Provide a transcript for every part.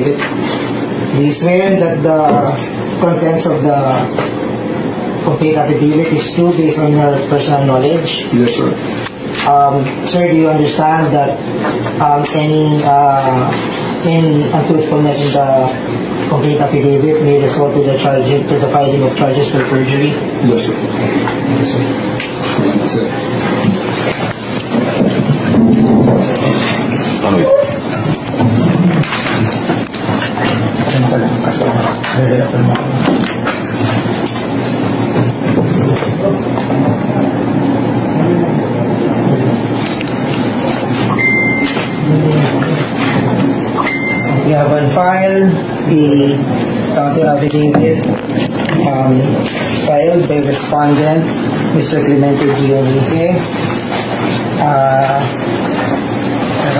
Do you swear that the contents of the complete affidavit is true based on your personal knowledge? Yes, sir. Sir, do you understand that any untruthfulness in the complete affidavit may result to the filing of charges for perjury? Yes, sir. Yes, sir. That's it. We have on file the counter affidavit filed by respondent, Mr. Clemente G. Enrique.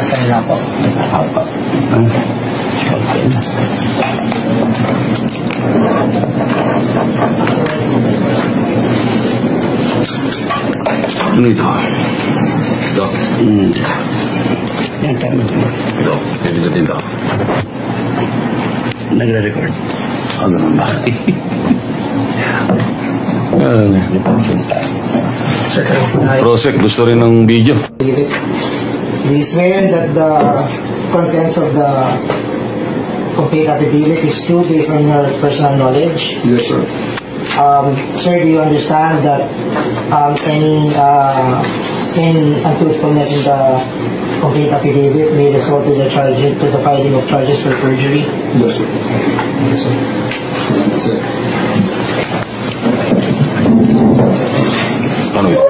Saan na po? Ano ito? Ito? Yan, tama. Ito, evident ito. Nagre-record. Ano naman ba? Prosek, gusto rin ng video. Do you swear that the contents of the complete affidavit is true based on your personal knowledge? Yes, sir. Sir, do you understand that any untruthfulness in the complete affidavit may result to the filing of charges for perjury? Yes, sir. Yes, sir. That's it. Ano ito?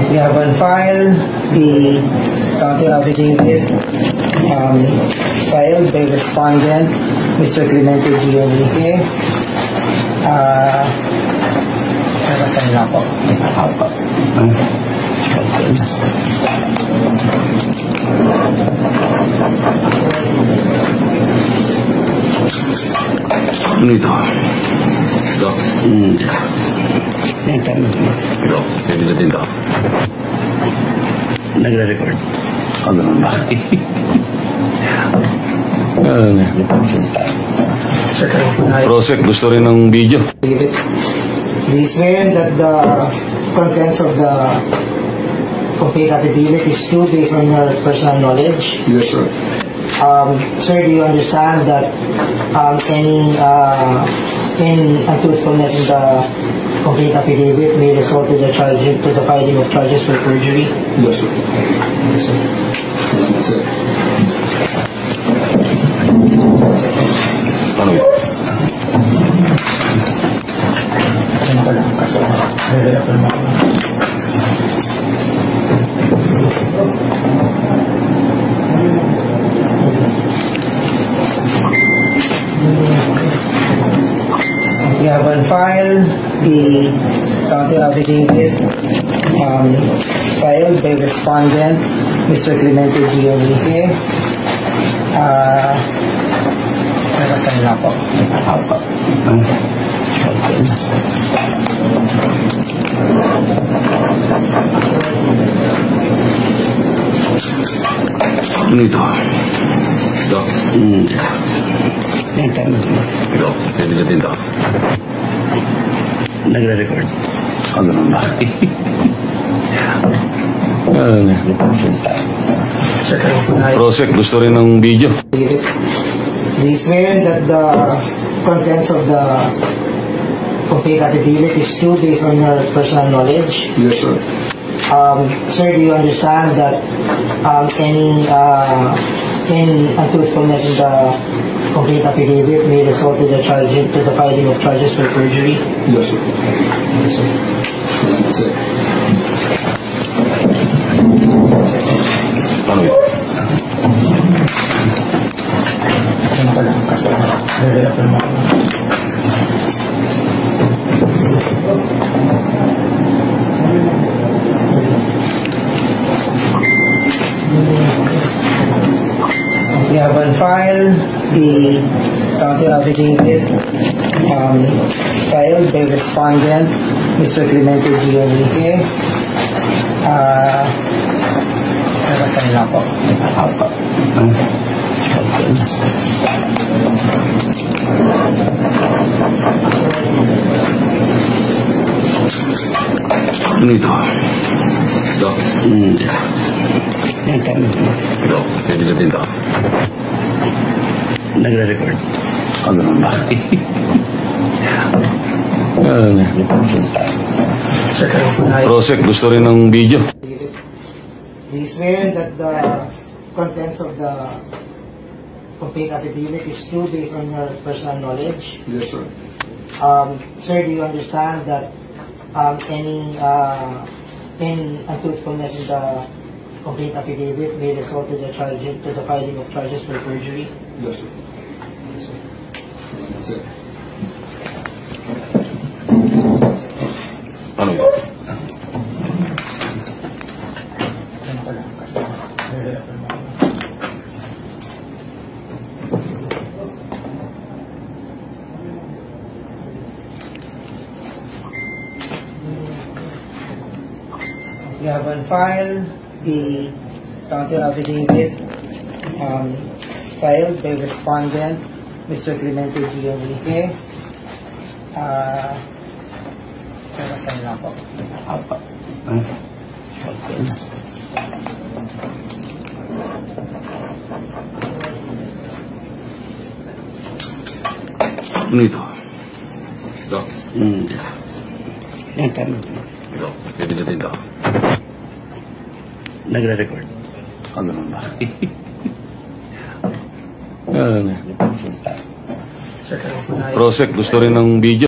We have on file the counter affidavit filed by respondent, Mr. Clemente G. Enrique. Saan na po? Ano ito? Ito? Yan, tama. Ito, evident ito. Nagre-record. Ano naman ba? Prosek, gusto rin ng video. Do you swear that the contents of the complete affidavit is true based on your personal knowledge? Yes, sir. Sir, do you understand that any untruthfulness in the complete affidavit may result to the filing of charges for perjury? Yes, sir. Yes, sir. That's it. Ano ito? We have on file the counter affidavit filed by respondent, Mr. Clemente G. Enrique. Saan na po? Ano ito? Ito? Yan, tama. Ito, evident ito. Nagre-record. Ano naman ba? Prosek, gusto rin ng video. Do you swear that the contents of the complete affidavit is true based on your personal knowledge? Yes, sir. Sir, do you understand that any untruthfulness in the complete affidavit may result to the filing of charges for perjury? Yes, sir. Yes, sir. That's it. Ano ito? We have on file the counter affidavit filed by respondent, Mr. Clemente G. Enrique. Nakasign lang po. Ano ito? Ito. Yan tayo. Ito. Pwede ka din ito. Nagre-record. Ganun ba? Yan. Prosec, gusto rin ng video. We swear that the contents of the complaint affidavit is true based on your personal knowledge. Yes, sir. Sir, do you understand that any untruthfulness in the complaint affidavit may result to the filing of charges for perjury? Yes, sir. That's it. Ano ito? We have on file the counter affidavit filed by respondent, Mr. Clemente G. Enrique. Nakasign lang po. Ano ito? Ito. Yan tayo. Ito. Pwede ka din ito. Nagre-record. Ganun ba? Yan. Prosec, gusto rin ng video.